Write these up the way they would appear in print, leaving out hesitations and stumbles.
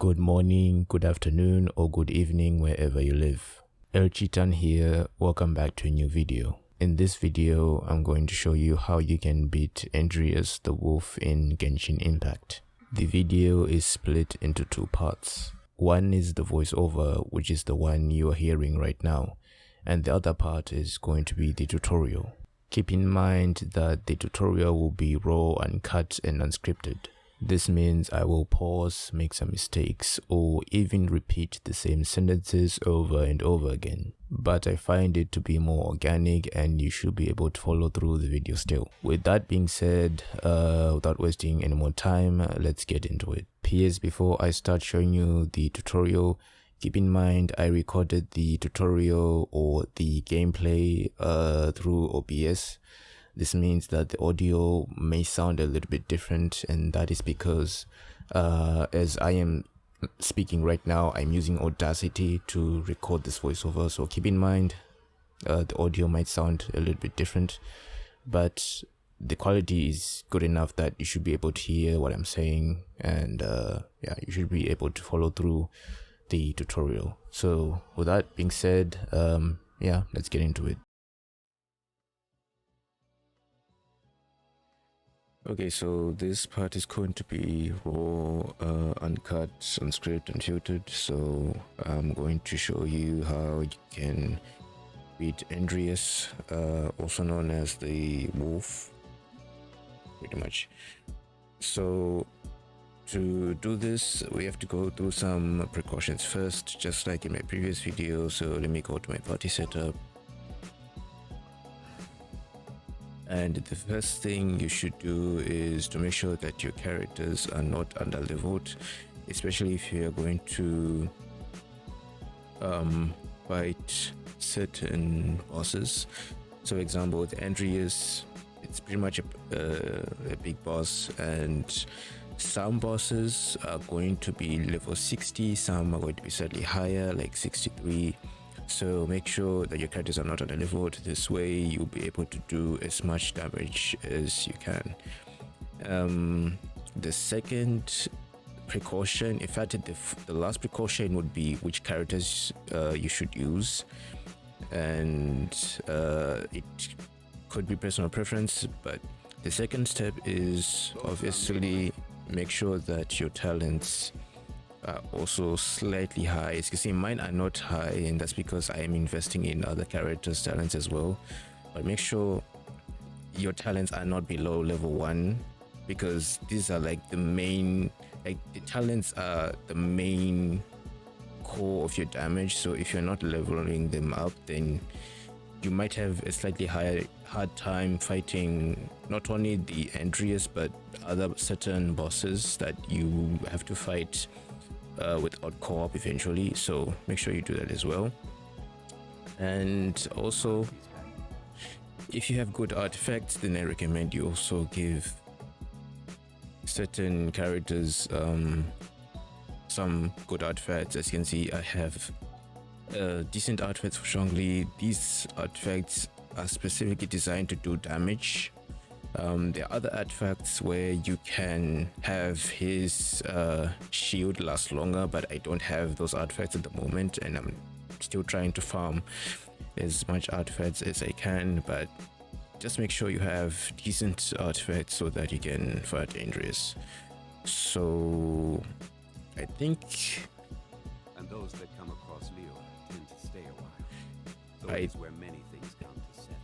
Good morning, good afternoon, or good evening wherever you live. El Chitan here, welcome back to a new video. In this video, I'm going to show you how you can beat Andrius the wolf in Genshin Impact. The video is split into two parts. One is the voiceover, which is the one you are hearing right now, and the other part is going to be the tutorial. Keep in mind that the tutorial will be raw, uncut, and unscripted. This means I will pause, make some mistakes, or even repeat the same sentences over and over again. But I find it to be more organic and you should be able to follow through the video still. With that being said, without wasting any more time, let's get into it. PS, before I start showing you the tutorial, keep in mind I recorded the tutorial or the gameplay through OBS. This means that the audio may sound a little bit different, and that is because as I am speaking right now, I'm using Audacity to record this voiceover, so keep in mind the audio might sound a little bit different, but the quality is good enough that you should be able to hear what I'm saying, and yeah, you should be able to follow through the tutorial. So with that being said, yeah, let's get into it. Okay, so this part is going to be raw, uncut, unscripted, unfiltered. So I'm going to show you how you can beat Andrius, also known as the wolf, pretty much. So to do this, we have to go through some precautions first, just like in my previous video. So let me go to my party setup. And the first thing you should do is to make sure that your characters are not under leveled, especially if you are going to fight certain bosses. So, for example, with Andrius, it's pretty much a big boss, and some bosses are going to be level 60, some are going to be slightly higher, like 63. So make sure that your characters are not under leveled. This way you'll be able to do as much damage as you can. The second precaution, in fact the last precaution would be which characters you should use, and it could be personal preference, but the second step is obviously make sure that your talents also slightly high. As you can see, mine are not high, and that's because I am investing in other characters' talents as well. But make sure your talents are not below level 1, because these are like the main, like the talents are the main core of your damage. So if you're not leveling them up, then you might have a slightly hard time fighting not only the Andrius but other certain bosses that you have to fight without co-op eventually. So make sure you do that as well. And also, if you have good artifacts, then I recommend you also give certain characters some good artifacts. As you can see, I have decent artifacts for Zhongli. These artifacts are specifically designed to do damage. There are other artifacts where you can have his shield last longer, but I don't have those artifacts at the moment, and I'm still trying to farm as much artifacts as I can. But just make sure you have decent artifacts so that you can fight Andrius. So I think, and those that come across Leo tend to stay a while. Those where many things come to settle.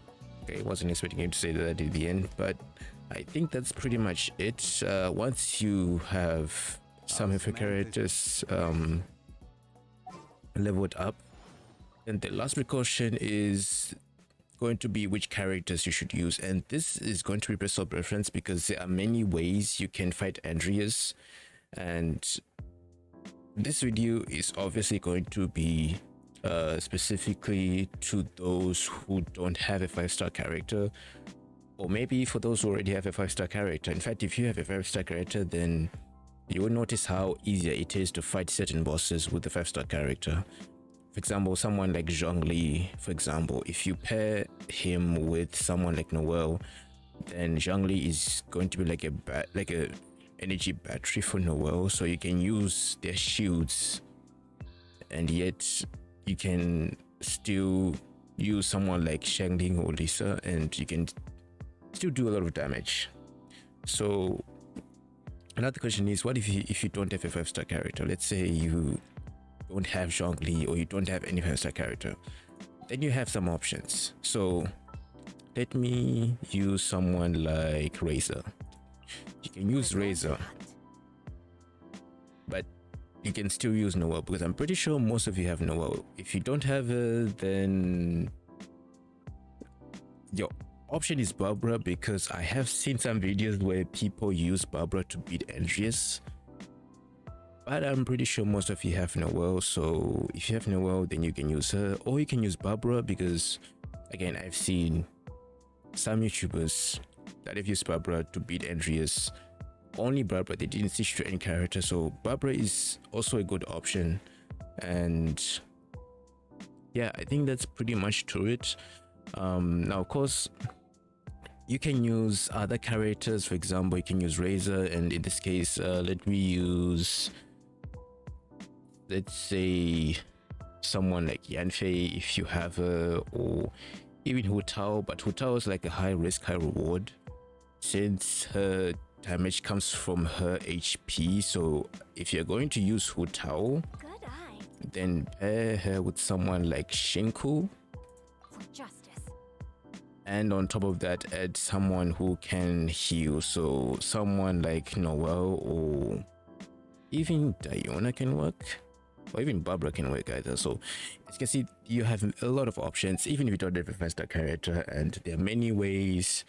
Okay, I wasn't expecting him to say that at the end, but I think that's pretty much it. Once you have some of your characters leveled up, and the last precaution is going to be which characters you should use, and this is going to be personal preference because there are many ways you can fight Andrius, and this video is obviously going to be specifically to those who don't have a 5-star character, or maybe for those who already have a 5-star character. In fact, if you have a 5-star character, then you will notice how easier it is to fight certain bosses with a 5-star character. For example, someone like Zhongli, for example, if you pair him with someone like Noel, then Zhongli is going to be like a energy battery for Noel, so you can use their shields, and yet you can still use someone like Shangling or Lisa, and you can still do a lot of damage. So another question is, what if you don't have a 5-star character? Let's say you don't have Zhongli or you don't have any 5-star character, then you have some options. So let me use someone like Razor. You can use Razor, but you can still use Noel, because I'm pretty sure most of you have Noel. If you don't have her, then your option is Barbara, because I have seen some videos where people use Barbara to beat Andrius, but I'm pretty sure most of you have Noel. So if you have Noel, then you can use her, or you can use Barbara, because again, I've seen some YouTubers that have used Barbara to beat Andrius. Only Barbara, they didn't switch to any character, so Barbara is also a good option. And yeah, I think that's pretty much to it. Now of course you can use other characters. For example, you can use Razor, and in this case let me use, let's say, someone like Yanfei if you have her, or even Hu Tao, but Hu Tao is like a high risk high reward since her damage comes from her HP. So if you're going to use Hu Tao, then pair her with someone like Shinku, and on top of that add someone who can heal. So someone like Noel, or even Diona can work, or even Barbara can work either. So as you can see, you have a lot of options even if you don't have a 5-star character, and there are many ways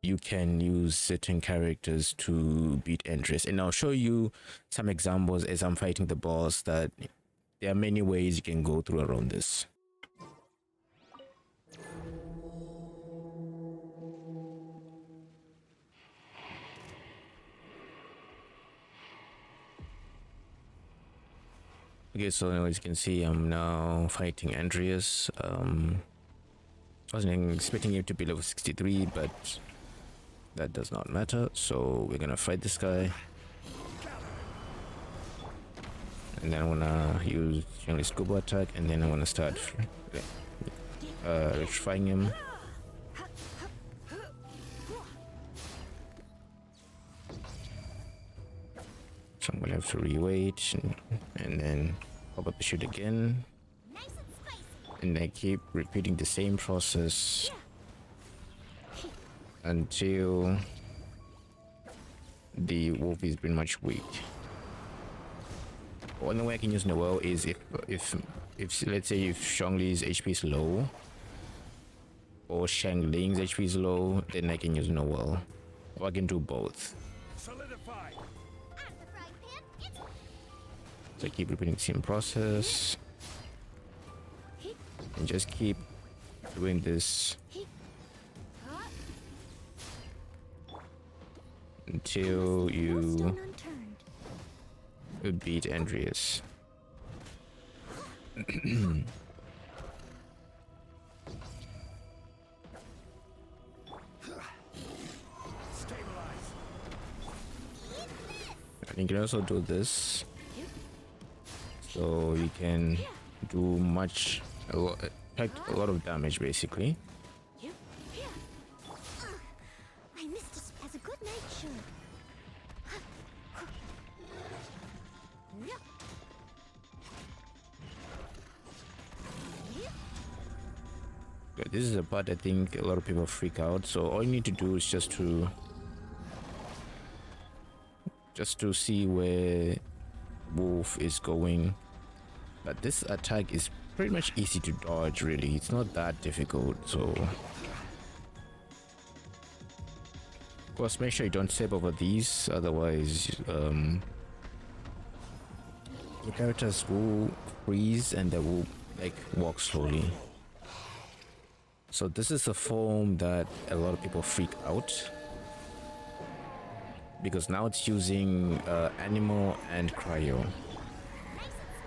you can use certain characters to beat Andrius. And I'll show you some examples as I'm fighting the boss, that there are many ways you can go through around this. Okay, so as you can see, I'm now fighting Andrius. I wasn't expecting him to be level 63, but that does not matter. So we're gonna fight this guy, and then I wanna use only scuba attack, and then I wanna start electrifying him. So I'm gonna have to re-wait and then pop up the shoot again, and I keep repeating the same process until the wolf is pretty much weak. One way I can use Noel is if let's say if Zhongli's HP is low or Shangling's HP is low, then I can use Noel, or I can do both. So I keep repeating the same process and just keep doing this until you beat Andrius. And you can also do this, so you can do a lot of damage basically. I missed it as a good nature. This is a part I think a lot of people freak out, so all you need to do is just to see where wolf is going. But this attack is pretty much easy to dodge, really. It's not that difficult. So of course make sure you don't step over these, otherwise the characters will freeze and they will like walk slowly. So this is a form that a lot of people freak out, because now it's using animal and cryo,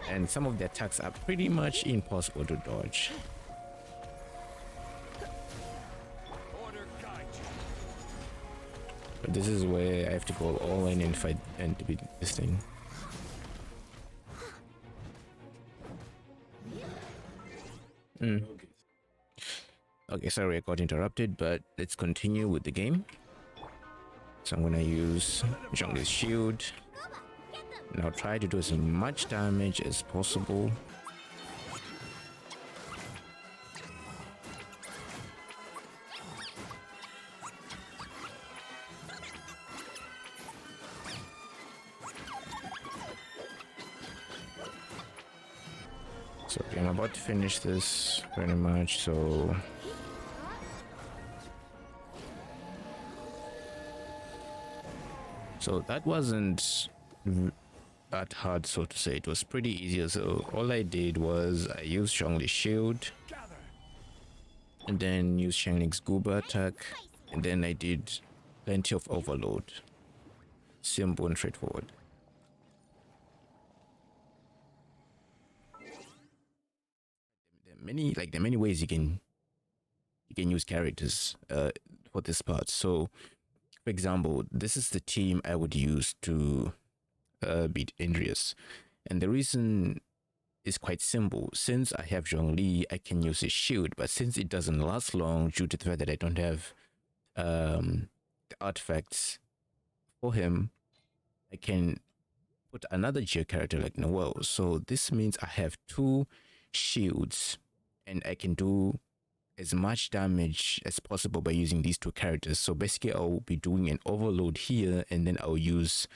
and some of the attacks are pretty much impossible to dodge. This is where I have to go all in and fight and to beat this thing. Okay, sorry I got interrupted, but let's continue with the game. So I'm gonna use Zhongli's shield. Now try to do as much damage as possible. So okay, I'm about to finish this pretty much, so that wasn't that hard, so to say. It was pretty easy. So all I did was I used Zhongli's shield and then used Shangling's Gooba attack, and then I did plenty of overload. Simple and straightforward. There are many ways you can use characters for this part. So for example, this is the team I would use to beat Andrius, and the reason is quite simple. Since I have Zhongli, I can use his shield, but since it doesn't last long due to the fact that I don't have the artifacts for him, I can put another geo character like Noel. So this means I have two shields and I can do as much damage as possible by using these two characters. So basically I'll be doing an overload here, and then I'll use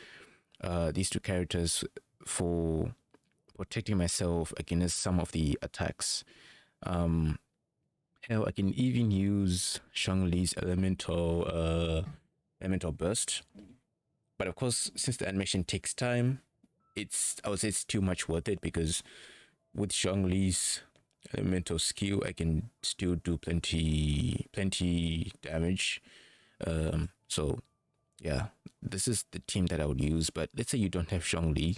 these two characters for protecting myself against some of the attacks. Hell, I can even use Zhongli's elemental burst, but of course, since the animation takes time, I would say it's too much worth it, because with Zhongli's elemental skill, I can still do plenty damage. So yeah, this is the team that I would use. But let's say you don't have Zhongli,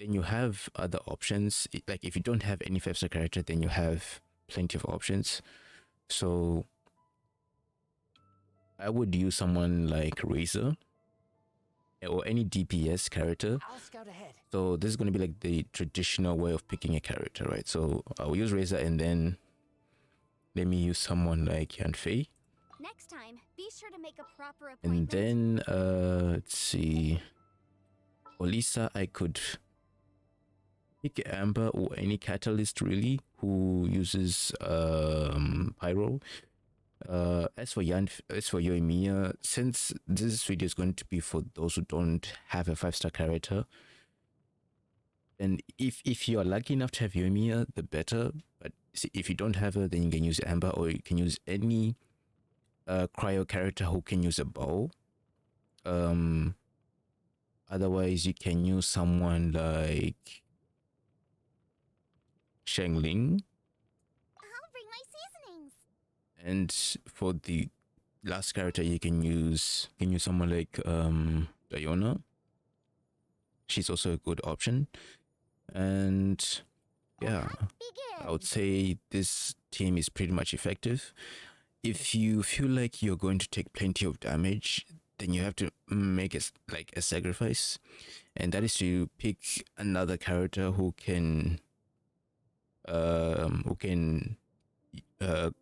then you have other options. Like if you don't have any 5-star character, then you have plenty of options. So I would use someone like Razor or any DPS character. I'll scout ahead. So this is going to be like the traditional way of picking a character, right? So I'll use Razor, and then let me use someone like Yanfei. Next time, be sure to make a proper appointment. And then let's see, for Lisa I could pick Amber or any catalyst really who uses pyro. As for Yoimiya, since this video is going to be for those who don't have a 5-star character, and if you are lucky enough to have Yoimiya, the better. But see, if you don't have her, then you can use Amber, or you can use any cryo character who can use a bow. Otherwise you can use someone like Shangling. I'll bring my seasonings. And for the last character, you can use someone like Diona. She's also a good option. And yeah, I would say this team is pretty much effective. If you feel like you're going to take plenty of damage, then you have to make a sacrifice, and that is to pick another character who can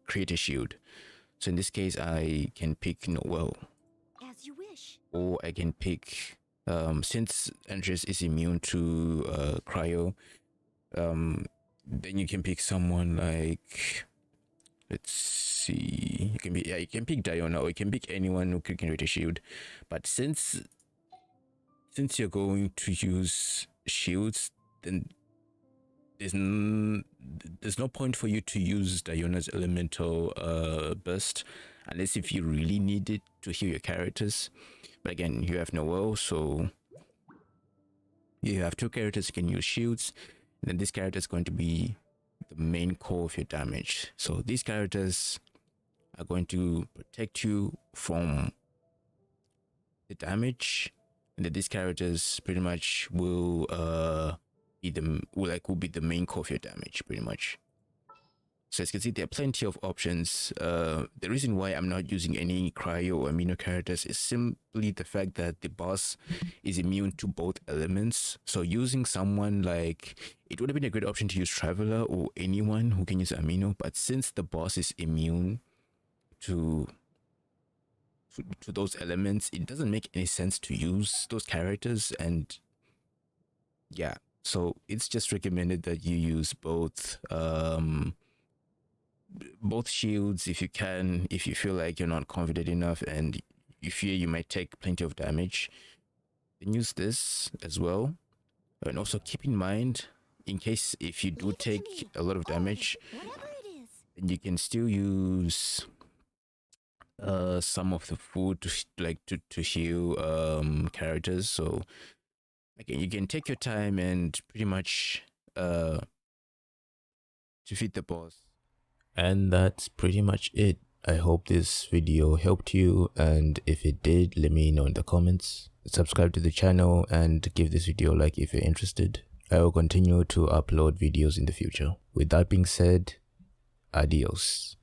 create a shield. So in this case, I can pick Noel, As you wish. or I can pick since Andrius is immune to cryo, then you can pick someone like, let's see, you can pick Diona, or you can pick anyone who can create a shield. But since you're going to use shields, then there's no point for you to use Diona's elemental burst, unless if you really need it to heal your characters. But again, you have Noel, so you have two characters who can use shields, and then this character is going to be the main core of your damage. So these characters are going to protect you from the damage, and then these characters pretty much will be the main core of your damage, pretty much. So as you can see, there are plenty of options. The reason why I'm not using any cryo or amino characters is simply the fact that the boss is immune to both elements. So using someone like, it would have been a great option to use Traveler or anyone who can use amino, but since the boss is immune to those elements, it doesn't make any sense to use those characters. And yeah, so it's just recommended that you use both shields if you can, if you feel like you're not confident enough and you fear you might take plenty of damage, then use this as well. And also keep in mind, in case if you do take a lot of damage, then you can still use some of the food to heal characters. So again, you can take your time and pretty much defeat the boss. And that's pretty much it. I hope this video helped you, and if it did, let me know in the comments. Subscribe to the channel and give this video a like if you're interested. I will continue to upload videos in the future. With that being said, adios.